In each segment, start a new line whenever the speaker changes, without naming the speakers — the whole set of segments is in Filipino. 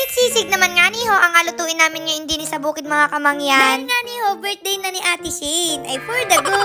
Sisig naman nga ni ho, ang alutuin namin ngayon din sa bukid mga kamangyan. Dahil nga ni ho, birthday na ni Ate Shane. Ay for the go!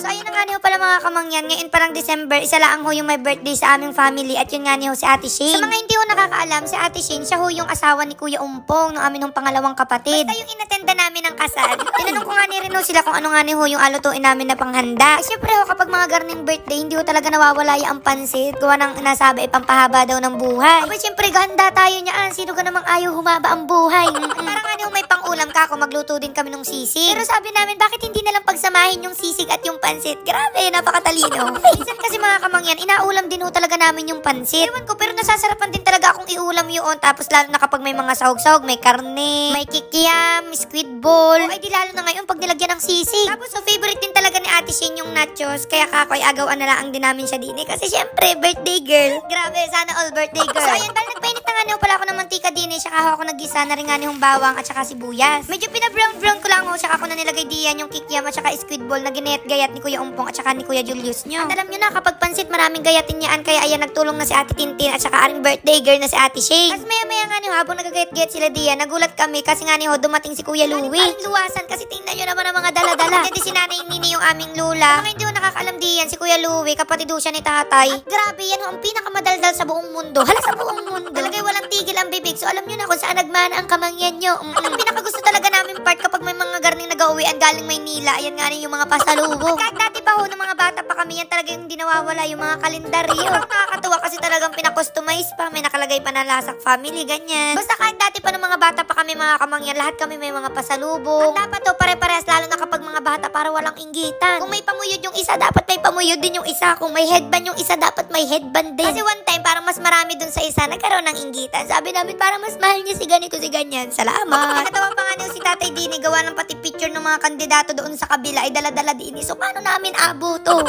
So ayun na nga niyo pala mga kamangyan, ngayon parang December, isa lang ho yung may birthday sa aming family at yun nga niyo si Ate Shane. Sa mga hindi ho nakakaalam, si Ate Shane, siya ho yung asawa ni Kuya Umpong, ng amin hong pangalawang kapatid. Basta yung inattenda namin ng kasal, tinanong ko nga ni rin ho sila kung ano nga ni ho yung alutuin namin na panghanda. Siyempre ho, kapag mga garning birthday, hindi ho talaga nawawala yung pansit, gawa ng nasabi, pampahaba daw ng buhay. Pero siyempre, ganda tayo niyan, sino ka namang ayaw humaba ang buhay. Parang nga niyo may pangulam ka ako, magluto din kami ng sisig. Pero sabi namin, bakit hindi na lang pagsamahin yung sisig at yung pansit? Grabe, napakatalino. Minsan kasi mga kamangyan, inaulam din ho talaga namin yung pansit. Ewan ko, pero nasasarapan din talaga akong iulam yun. Tapos lalo na kapag may mga sahog-sahog, may karne, may kikiam, squid ball. O ay di lalo na ngayon pag nilagyan ng sisig. Tapos so favorite din talaga ni Ate Shane yung nachos. Kaya kakoy agawan na lang din namin siya din eh. Kasi syempre, birthday girl. Grabe, sana all birthday girl. So ayun, dahil nagpainit na nga niyo pala ako ng mantika din eh. Saka ako naggisa na rin nga niyong bawang at saka sibuyas. Medyo pinabrown-brown ko lang ho. Saka ako na nilagay diyan yung kikiam at saka squid ball na ginayat-gayat ni Kuya Umpong at saka ni Kuya Julius nyo. At alam nyo na, kapag pansit maraming gayatin niyaan. Kaya ayan, nagtulong na si Ate Tintin at saka aring birthday girl na si Ate Shane. Tapos maya-maya nga niyo, habang nagagayat-gayat sila diyan, nagulat kami kasi nga niyo, dumating si Kuya Louie. Ang luwasan kasi tingnan nyo naman ang mga dala-dala. Hindi si Nanay Nini yung aming lula. Mga hindi ho nakakalam diyan, si Kuya Louie, kapatid ho siya ni tatay. At grabe, yan ho, ang pinakamadaldal sa buong mundo. Hala, sa buong mundo. Talagay walang tigil ang bibig. So alam nyo na kung saan nagmana ang kamangyan nyo. At ang pinakagusto talaga namin part kapag may mga garning nag-uwian galing Maynila, ayan nga rin yung mga pasalubong. Kahit dati pa ho, ng mga bata pa kami, yan talaga yung hindi nawawala, yung mga kalendaryo. Nakakatuwa kasi talagang pinakustomize pa, may nakalagay pa na Lasak Family, ganyan. Basta kahit dati pa ng mga bata pa kami mga kamangyan, lahat kami may mga pasalubong. At dapat to pare-parehas, lalo na kapag mga bata para walang inggitan. Kung may pamuyod yung isa, dapat may pamuyod din yung isa. Kung may headband yung isa, dapat may headband din. Kasi one time, parang mas marami dun sa isa, nagkaroon ng inggitan. Sabi namin, parang mas mahal niya si ganito, si ganyan. Salamat. Nakatawa pa nga niyo si Tatay Dini, gawa ng pati picture ng mga kandidato doon sa kabila, ay dala-dala din. So, paano namin abuto?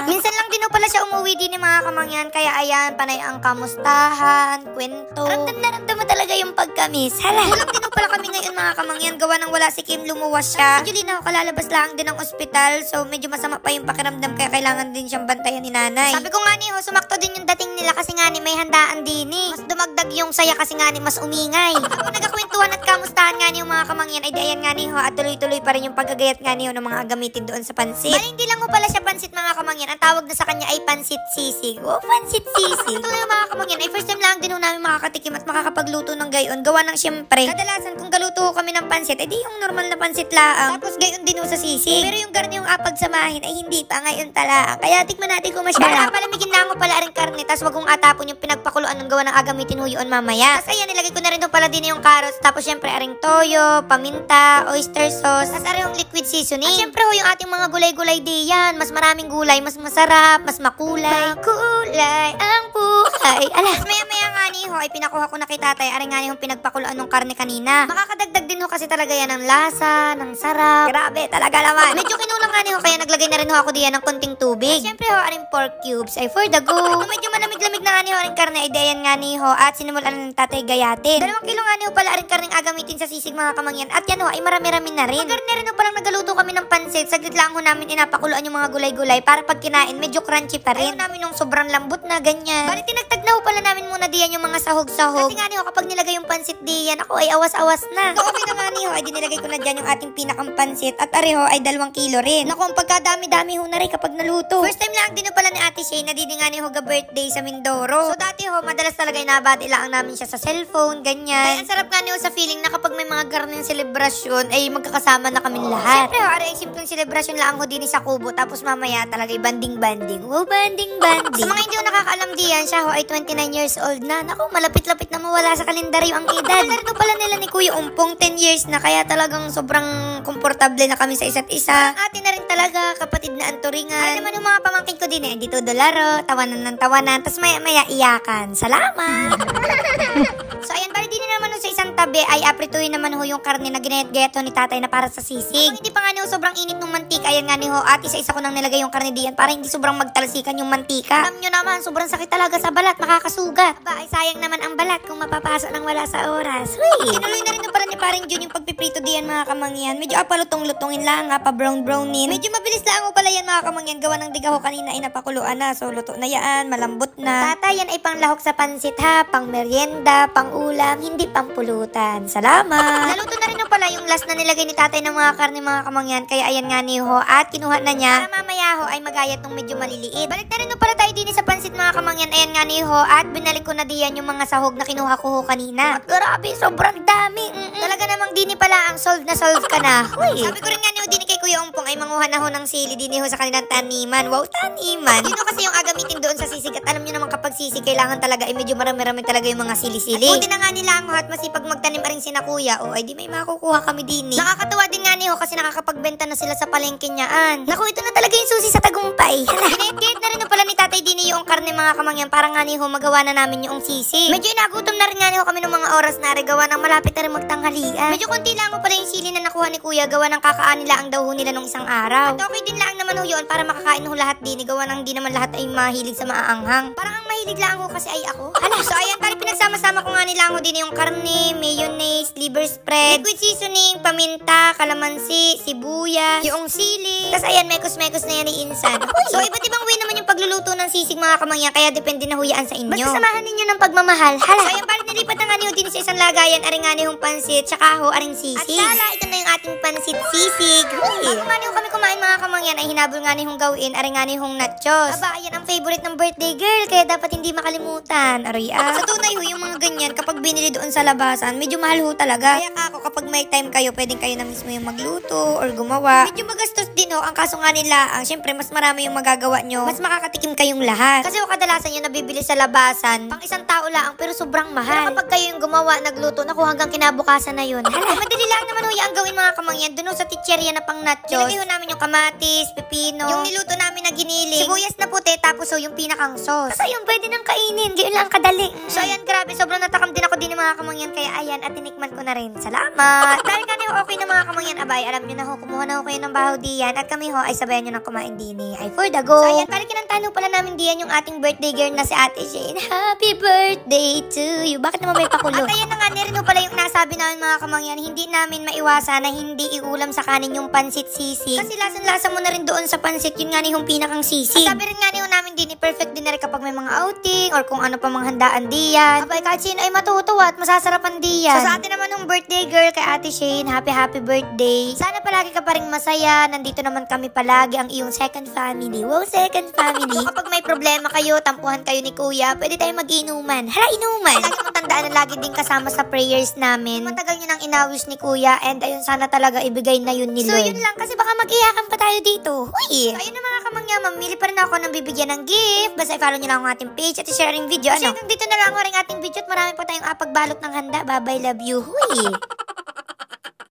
Minsan lang din pala siya umuwi din mga kamangyan, kaya ayan, panay ang kamustahan, kwento. Ramdam na ramdam mo talaga yung pagkamis. Hala. Ulam din pala kami ngayon mga kamangyan, gawa ng wala si Kim, lumuwas siya. Si Julie na kalalabas lang din ng ospital, so medyo masama pa yung pakiramdam, kaya kailangan din siyang bantayan ni nanay. Sabi ko nga ni ho, sumakto din yung dating nila kasi nga ni may handaan din eh. Mas dumagdag yung saya kasi nga ni mas umingay. Ako nagkakwentuhan at kamustahan nga ni yung mga kamangyan, ay ayan nga ni ho, at tuloy-tuloy pa rin yung paggagayat nga ni ho ng mga gamitin doon sa pansit. Bali, hindi lang ho pala siya pansit mga kamangyan, ang tawag na sa kanya ay pansit sisig. Oh, pansit sisig. Ito na mga kamangyan, ay first time lang din ho namin makakatikim at makakapagluto ng gayon. Gawa ng siyempre, kadalasan kung galuto kami ng pansit, ay di yung normal na pansit laang. Tapos gayon din ho sa sisig. Pero yung garni yung apagsamahin, ay hindi pa ngayon talaang. Kaya tikman natin kung masyara. Palamigin na mo pala rin karne, tapos wag kong atapon yung pinagpakuluan ng gawa ng agamitin ho yun mamaya. Tapos ayan, nilagay ko na rin ho pala din yung carrots. Tapos syempre aring toyo, paminta, oyster sauce, tapos aring yung liquid seasoning. At syempre ho yung ating mga gulay-gulay diyan. Mas maraming gulay, mas masarap, mas makulay. Makulay ang buhay. Alas, maya-maya nga ni ho, ay pinakuha ko na kay tatay. Aring nga ni ho pinagpakuluan ng karne kanina. Makakadagdag din ho kasi talaga yan ng lasa, ng sarap. Grabe, talaga naman. Medyo kinulang nga ni ho, kaya naglagay na rin ho ako diyan ng konting tubig. Syempre ho, aring pork cubes ay for the go. Kung medyo malamig-lamig na nga ni ho aring karne, ay dayan nga ni ho at sinimulan ng tatay gayatin. 2 kilo nga ni ho pala aring karneng agamitin sa sisig mga kamangyan. At yan ho, ay marami-rami na rin. Karne rin ho palang nagaluto kami ng pansit. Saglit lang ho namin inapakuluan yung mga gulay-gulay para pag kinain, medyo crunchy pa rin. Ayaw namin nung sobrang lambot na ganyan. Bali, tinagtag na ho pala namin muna diyan yung mga sahog-sahog. Kasi nga ni ho, kapag nilagay yung pansit diyan, ako ay awas-awas na. So, okay na nga ni ho, ay dinilagay ko na diyan yung ating pinakang pansit. At areho ay 2 kilo rin. Naku, ang pagkadami-dami ho na rin kapag naluto. First time lang din ho pala ni Ate Shane na nga ni ho ga-birthday sa Mindoro. So, dati ho, madalas talaga inabati lang namin siya sa cellphone, ganyan. Kaya ang sarap nga ni ho sa feeling na kapag may mga garneng selebrasyon, ay magkakasama na kaming lahat. Siyempre ho, aray, simpleng selebrasyon lang ho din sa Kubo. Tapos mamaya talaga banding-banding. Wow, banding-banding. Sa mga hindi ho nakakaalam diyan, siya ho ay 29 years old na. Naku, malapit-lapit na mawala sa kalendaryo ang edad. Kalendaryo pala nila ni Kuya Umpong 10 years na, kaya talagang sobrang komportable na kami sa isa't isa. Ang atin na rin talaga, kapatid na ang turingan. Ay naman yung mga pamangkin ko din eh, dito dolaro, tawanan ng tawanan, tapos maya-maya iyakan. Salamat! So ayan, bali din naman ho sa isang tabi ay aprituhin naman ho yung karne na ginayat-gayat ho ni tatay na para sa sisig. Kung hindi pa nga ho sobrang init ng mantika, ayan nga ho at isa-isa ko nang nilagay yung karne diyan para hindi sobrang magtalsikan yung mantika. Alam nyo naman, sobrang sakit talaga sa balat, makakasugat. Aba, ay sayang naman ang balat kung mapapasok nang wala sa oras. Tinuloy na rin pala ni paring Jun yung pagpiprito diyan mga kamangyan. Medyo apalutong-lutongin lang, pa-brown-brownin. Medyo mabilis lang ho pala yan mga kamangyan. Gawa ng diga ho kanina ay napakuluan na. So luto na yan, malambot na. Tata, yan ay panglahok sa pansit ha, pang merienda, pang ulam, hindi pang pulutan. Salamat! Naluto na rin ho pala yung last na nilagay ni tatay ng mga karne mga kamangyan. Kaya ayan nga ho at kinuha na niya para mamaya ho ay magayat ng medyo maliliit. Balik na rin ho pala tayo din sa pansit mga kamangyan. Ayan nga ho at binalik ko na diyan yung mga sahog na kinuha ko ho kanina. At grabe, sobrang dami. Talaga namang dini pala ang solve na solve ka na. Sabi ko rin nga ho dini kay Kuya Umpong ay manguha na ho ng sili dini ho sa kanilang taniman. Wow, taniman. Yun ho kasi yung agamitin doon sa sisig at alam nyo naman kapag sisig kailangan talaga ay medyo marami-rami talaga yung mga sili-sili. Buti na nga nila ang at masipag magtanim rin sina Kuya o ay di may makukuha kami dini. Nakakatuwa din nga ho kasi nakakapagbenta na sila sa palengke niyaan. Naku, ito na talaga yung susi sa tagumpay. Ginit-ginit na rin ho pala ni tatay dini yung karne mga kamangyan para nga ho magawa na namin yung sisig. Medyo inagutom na rin nga ho kami ng mga oras na gawa ng malapit na rin magtanghalian. Medyo konti lang ho pala yung sili na nakuha ni Kuya gawa ng kakaan nila ang daw ho nila nung isang araw. At okay din lang naman ho yun para makakain ho lahat din gawa ng di naman lahat ay mahilig sa maaanghang. Parang ang mahilig lang ho kasi ay ako. So ayan, tali pinagsama-sama ko nga nila ho din yung karne, mayonnaise, liver spread, liquid seasoning, paminta, kalamansi, sibuyas, yung sili. Tapos ayan, mekos-mekos na yan ni Insan. So iba't ibang way naman yung pagluluto ng sisig mga kamangyan kaya depende na ho yan sa inyo. Basta samahan ninyo ng pagmamahal. Hala. So ayan, balik nilipat na nga ho din sa isang lagayan, aring nga hong pansit, tsaka ho aring sisig. At sala, ito na yung ating pansit sisig. Bago nga ho kami kumain mga kamangyan ay hinabol nga hong gawin, aring nga hong nachos. Aba, ayan ang favorite ng birthday girl, kaya dapat hindi makalimutan. Aray Sa tunay ho, yung mga ganyan, kapag binili doon sa labasan, medyo mahal ho talaga. Kaya ako, kapag may time kayo, pwedeng kayo na mismo yung magluto or gumawa. Medyo magastos din ho, ang kaso nga nila, syempre, mas marami yung magagawa nyo, mas makakatikim kayong lahat. Kasi ho, kadalasan yung nabibili sa labasan, pang isang tao lang, pero sobrang mahal. Pero kapag kayo yung gumawa, nagluto, naku, hanggang kinabukasan na yun. Hala, madali lang naman ho yung gawin mga kamangyan, dun ho sa teacherya na pang nachos. Nilagay ho namin yung kamatis, pepino, yung niluto namin na giniling, sibuyas na puti, tapos ho, yung pinakang sauce. Kasi yung pwede nang kainin, gayon lang kadali. So ayan, grabe, sobrang natakam din ako din ng mga kamangyan, kaya ayan, at tinikman ko na rin. Salamat! Dahil nga ho, okay na mga kamangyan, abay, alam nyo na ho, kumuha na ho kayo ng bahaw diyan, at kami ho, ay sabayan nyo ng kumain din ay for the go. So ayan, balikin ang tano pala namin diyan yung ating birthday girl na si Ate Shane. Happy birthday to you! Bakit naman may pakulo? At ayan na nga, rin ho pala yung nasabi namin mga kamangyan, hindi namin maiwasan na hindi iulam sa kanin yung pansit sisig. Kasi lasan-lasa mo na rin doon sa pansit, yun nga yung pinakang sisig. At sabi rin nga ho namin din, perfect din na rin kapag may mga outing or kung ano pa mga handaan diyan. Abay, kahit sino ay matutuwa at masasarapan diyan. So sa atin naman yung birthday girl kay Ate Shane, happy birthday. Sana palagi ka pa rin masaya. Nandito naman kami palagi, ang iyong second family. Wow, second family. So kapag may problema kayo, tampuhan kayo ni Kuya, pwede tayo mag-inuman. Hala, inuman! Lagi mong tandaan na lagi din kasama sa prayers namin. Matagal nyo nang inawis ni Kuya and ayun, sana talaga ibigay na yun ni Lord. So yun lang, kasi baka mag-iyakan pa tayo dito. Uy! So ayun na mga kamangyan, mamili pa rin ako ng bibigyan ng gift. Basta i-follow nyo lang ang ating page at i-share yung video. Ano? Dito na lang ang ating video at marami pa tayong pagbalot ng handa. Bye-bye, love you. Huy!